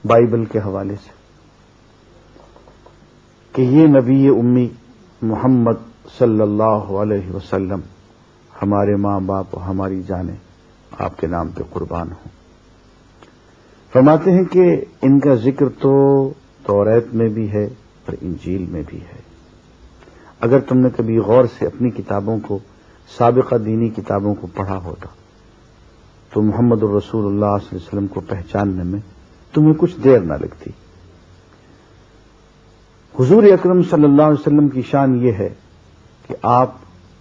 Bible کے حوالے سے کہ یہ نبی امی محمد صلی اللہ علیہ وسلم ہمارے ماں باپ اور ہماری جانیں آپ کے نام پہ قربان ہوں. فرماتے ہیں کہ ان کا ذکر تو توریت میں بھی ہے اور انجیل میں بھی ہے. اگر تم نے کبھی غور سے اپنی کتابوں کو، سابقہ دینی کتابوں کو پڑھا ہوتا تو محمد الرسول اللہ صلی اللہ علیہ وسلم کو پہچاننے میں تمہیں کچھ دیر نہ لگتی. حضور اکرم صلی اللہ علیہ وسلم کی شان یہ ہے کہ آپ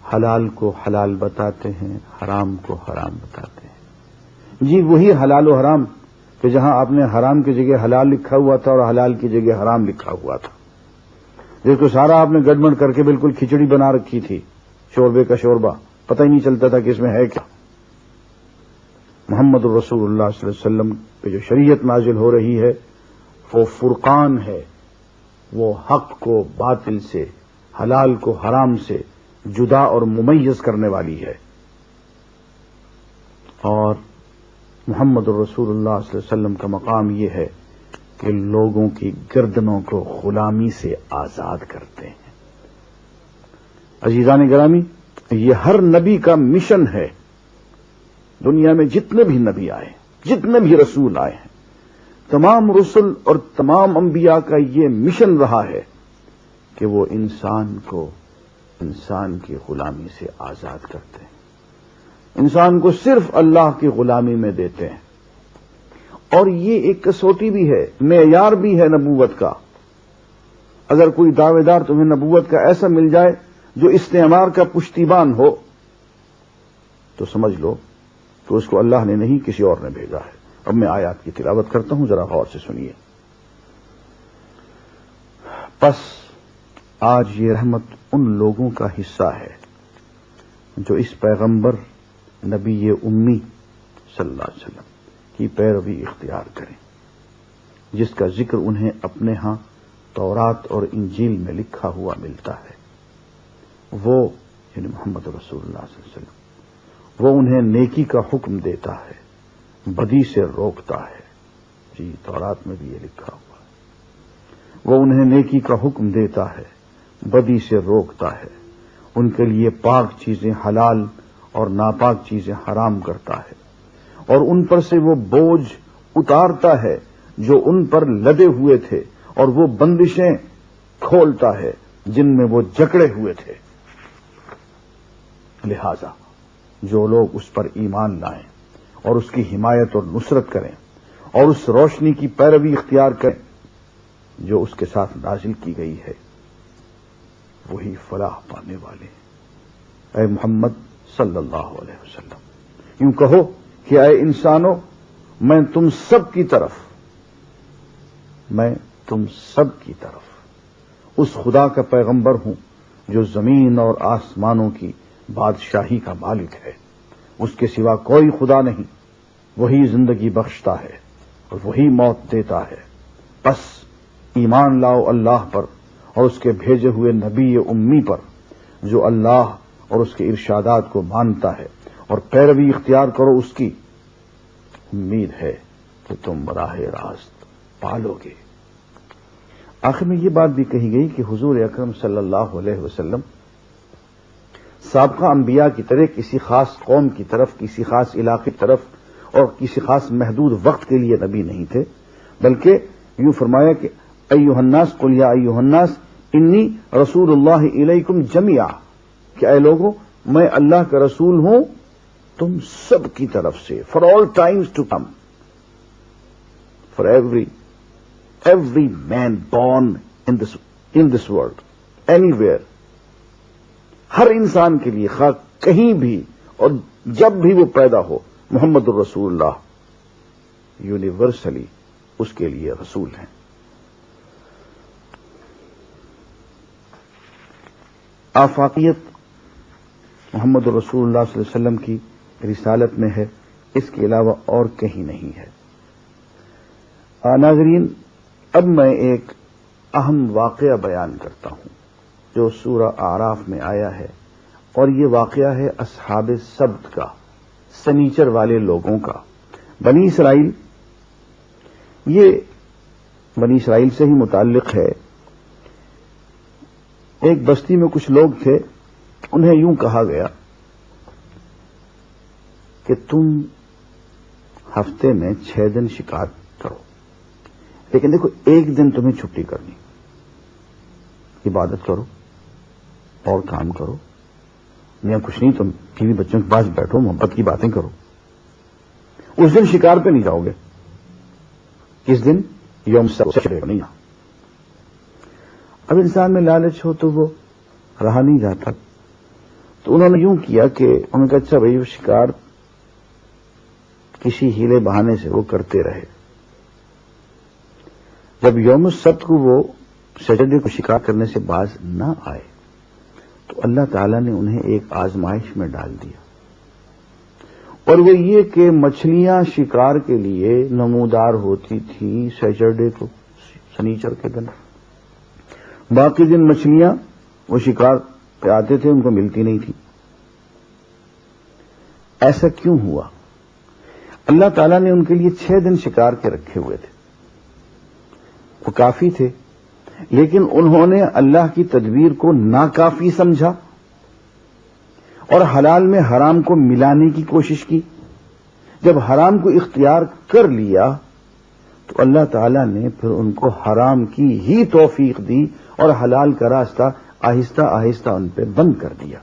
حلال کو حلال بتاتے ہیں، حرام کو حرام بتاتے ہیں. جی وہی حلال و حرام کہ جہاں آپ نے حرام کی جگہ حلال لکھا ہوا تھا اور حلال کی جگہ حرام لکھا ہوا تھا، جس کو سارا آپ نے گڑبڑ کر کے بالکل کھچڑی بنا رکھی تھی، شوربے کا شوربہ، پتہ ہی نہیں چلتا تھا کہ اس میں ہے کیا. محمد الرسول اللہ صلی اللہ علیہ وسلم پہ جو شریعت نازل ہو رہی ہے وہ فرقان ہے، وہ حق کو باطل سے، حلال کو حرام سے جدا اور ممیز کرنے والی ہے. اور محمد الرسول اللہ صلی اللہ علیہ وسلم کا مقام یہ ہے کہ لوگوں کی گردنوں کو غلامی سے آزاد کرتے ہیں. عزیزان گرامی، یہ ہر نبی کا مشن ہے. دنیا میں جتنے بھی نبی آئے، جتنے بھی رسول آئے ہیں، تمام رسل اور تمام انبیاء کا یہ مشن رہا ہے کہ وہ انسان کو انسان کی غلامی سے آزاد کرتے ہیں، انسان کو صرف اللہ کی غلامی میں دیتے ہیں. اور یہ ایک کسوٹی بھی ہے، معیار بھی ہے نبوت کا. اگر کوئی دعوے دار تمہیں نبوت کا ایسا مل جائے جو استعمار کا پشتیبان ہو تو سمجھ لو کہ اس کو اللہ نے نہیں کسی اور نے بھیجا ہے. اب میں آیات کی تلاوت کرتا ہوں، ذرا غور سے سنیے. پس آج یہ رحمت ان لوگوں کا حصہ ہے جو اس پیغمبر نبی امی صلی اللہ علیہ وسلم کی پیروی اختیار کریں، جس کا ذکر انہیں اپنے ہاں تورات اور انجیل میں لکھا ہوا ملتا ہے. وہ یعنی محمد رسول اللہ صلی اللہ علیہ وسلم، وہ انہیں نیکی کا حکم دیتا ہے، بدی سے روکتا ہے. جی تورات میں بھی یہ لکھا ہوا ہے. وہ انہیں نیکی کا حکم دیتا ہے، بدی سے روکتا ہے. ان کے لیے پاک چیزیں حلال اور ناپاک چیزیں حرام کرتا ہے، اور ان پر سے وہ بوجھ اتارتا ہے جو ان پر لدے ہوئے تھے، اور وہ بندشیں کھولتا ہے جن میں وہ جکڑے ہوئے تھے. لہذا جو لوگ اس پر ایمان لائیں اور اس کی حمایت اور نصرت کریں اور اس روشنی کی پیروی اختیار کریں جو اس کے ساتھ نازل کی گئی ہے، وہی فلاح پانے والے ہیں. اے محمد صلی اللہ علیہ وسلم، یوں کہو کہ اے انسانوں، میں تم سب کی طرف اس خدا کا پیغمبر ہوں جو زمین اور آسمانوں کی بادشاہی کا مالک ہے. اس کے سوا کوئی خدا نہیں. وہی زندگی بخشتا ہے اور وہی موت دیتا ہے. بس ایمان لاؤ اللہ پر اور اس کے بھیجے ہوئے نبی امی پر، جو اللہ اور اس کے ارشادات کو مانتا ہے، اور پیروی اختیار کرو اس کی. امید ہے کہ تم براہ راست پالو گے. آخر میں یہ بات بھی کہی گئی کہ حضور اکرم صلی اللہ علیہ وسلم سابقہ انبیاء کی طرح کسی خاص قوم کی طرف، کسی خاص علاقے کی طرف اور کسی خاص محدود وقت کے لیے نبی نہیں تھے، بلکہ یوں فرمایا کہ ایھا الناس قل یا ایھا الناس انی رسول اللہ الیکم جمیعا، کہ اے لوگوں، میں اللہ کا رسول ہوں تم سب کی طرف سے، for all times to come, for every man born in this world, anywhere ویئر، ہر انسان کے لیے، خواہ کہیں بھی اور جب بھی وہ پیدا ہو، محمد الرسول اللہ یونیورسلی اس کے لیے رسول ہیں. آفاقیت محمد الرسول اللہ صلی اللہ علیہ وسلم کی رسالت میں ہے، اس کے علاوہ اور کہیں نہیں ہے. ناظرین، اب میں ایک اہم واقعہ بیان کرتا ہوں جو سورہ اعراف میں آیا ہے، اور یہ واقعہ ہے اصحاب سبت کا، سنیچر والے لوگوں کا. بنی اسرائیل یہ بنی اسرائیل سے ہی متعلق ہے. ایک بستی میں کچھ لوگ تھے، انہیں یوں کہا گیا کہ تم ہفتے میں 6 دن شکار کرو، لیکن دیکھو ایک دن تمہیں چھٹی کرنی، عبادت کرو اور کام کرو، میاں کچھ نہیں، تم بیوی بچوں کے پاس بیٹھو، محبت کی باتیں کرو. اس دن شکار پہ نہیں جاؤ گے. کس دن؟ یوم سبت نہیں. اب انسان میں لالچ ہو تو وہ رہا نہیں جاتا، تو انہوں نے یوں کیا کہ انہوں نے کہا اچھا بھائی وہ شکار کسی ہیلے بہانے سے وہ کرتے رہے. جب یوم السبت کو وہ سیٹرڈے کو شکار کرنے سے باز نہ آئے تو اللہ تعالیٰ نے انہیں ایک آزمائش میں ڈال دیا، اور وہ یہ کہ مچھلیاں شکار کے لیے نمودار ہوتی تھی سیٹرڈے کو، سنیچر کے دن. باقی دن مچھلیاں وہ شکار پہ آتے تھے، ان کو ملتی نہیں تھی. ایسا کیوں ہوا؟ اللہ تعالیٰ نے ان کے لیے 6 دن شکار کے رکھے ہوئے تھے، وہ کافی تھے، لیکن انہوں نے اللہ کی تدبیر کو ناکافی سمجھا اور حلال میں حرام کو ملانے کی کوشش کی. جب حرام کو اختیار کر لیا تو اللہ تعالیٰ نے پھر ان کو حرام کی ہی توفیق دی اور حلال کا راستہ آہستہ آہستہ ان پہ بند کر دیا.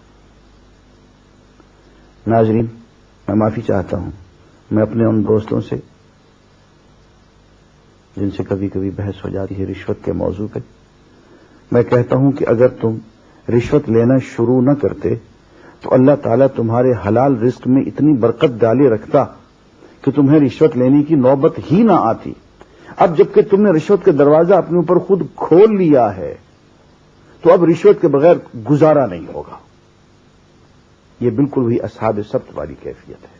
ناظرین، میں معافی چاہتا ہوں، میں اپنے ان دوستوں سے جن سے کبھی کبھی بحث ہو جاتی ہے رشوت کے موضوع پہ، میں کہتا ہوں کہ اگر تم رشوت لینا شروع نہ کرتے تو اللہ تعالیٰ تمہارے حلال رزق میں اتنی برکت ڈالے رکھتا کہ تمہیں رشوت لینے کی نوبت ہی نہ آتی. اب جبکہ تم نے رشوت کا دروازہ اپنے اوپر خود کھول لیا ہے تو اب رشوت کے بغیر گزارا نہیں ہوگا. یہ بالکل وہی اصحاب سبت والی کیفیت ہے،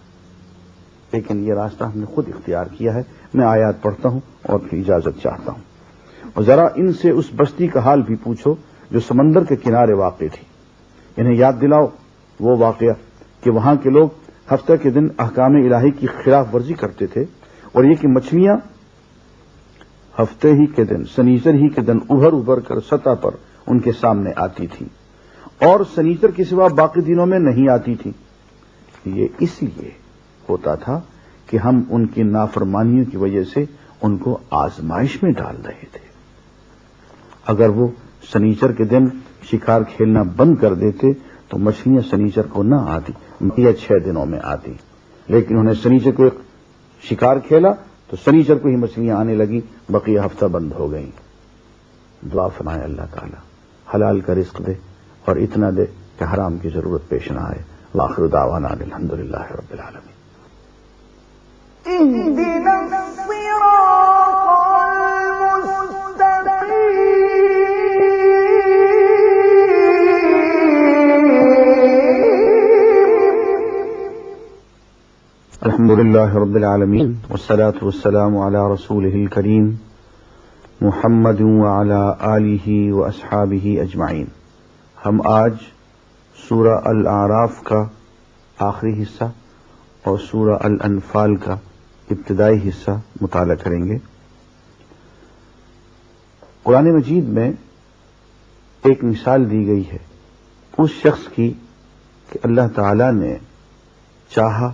لیکن یہ راستہ ہم نے خود اختیار کیا ہے. میں آیات پڑھتا ہوں اور پھر اجازت چاہتا ہوں. اور ذرا ان سے اس بستی کا حال بھی پوچھو جو سمندر کے کنارے واقع تھی. انہیں یاد دلاؤ وہ واقعہ کہ وہاں کے لوگ ہفتہ کے دن احکام الہی کی خلاف ورزی کرتے تھے، اور یہ کہ مچھلیاں ہفتے ہی کے دن، سنیچر ہی کے دن ابھر کر سطح پر ان کے سامنے آتی تھی، اور سنیچر کے سوا باقی دنوں میں نہیں آتی تھی. یہ اس لیے ہوتا تھا کہ ہم ان کی نافرمانیوں کی وجہ سے ان کو آزمائش میں ڈال رہے تھے. اگر وہ سنیچر کے دن شکار کھیلنا بند کر دیتے تو مچھلیاں سنیچر کو نہ آتی یا 6 دنوں میں آتی، لیکن انہیں سنیچر کو شکار کھیلا تو سنیچر کو ہی مچھلیاں آنے لگی، بقیہ ہفتہ بند ہو گئیں. دعا فرمائے اللہ تعالی حلال کا رزق دے اور اتنا دے کہ حرام کی ضرورت پیش نہ آئے. وآخر دعوانا الحمدللہ رب العالمین. اهدنا الصراط المستقيم. الحمد لله رب العالمين والصلاة والسلام على رسوله الكريم محمد وعلى آله وأصحابه أجمعين. ہم آج سورہ الاعراف کا آخری حصہ اور سورہ الانفال کا ابتدائی حصہ مطالعہ کریں گے. قرآن مجید میں ایک مثال دی گئی ہے اس شخص کی کہ اللہ تعالی نے چاہا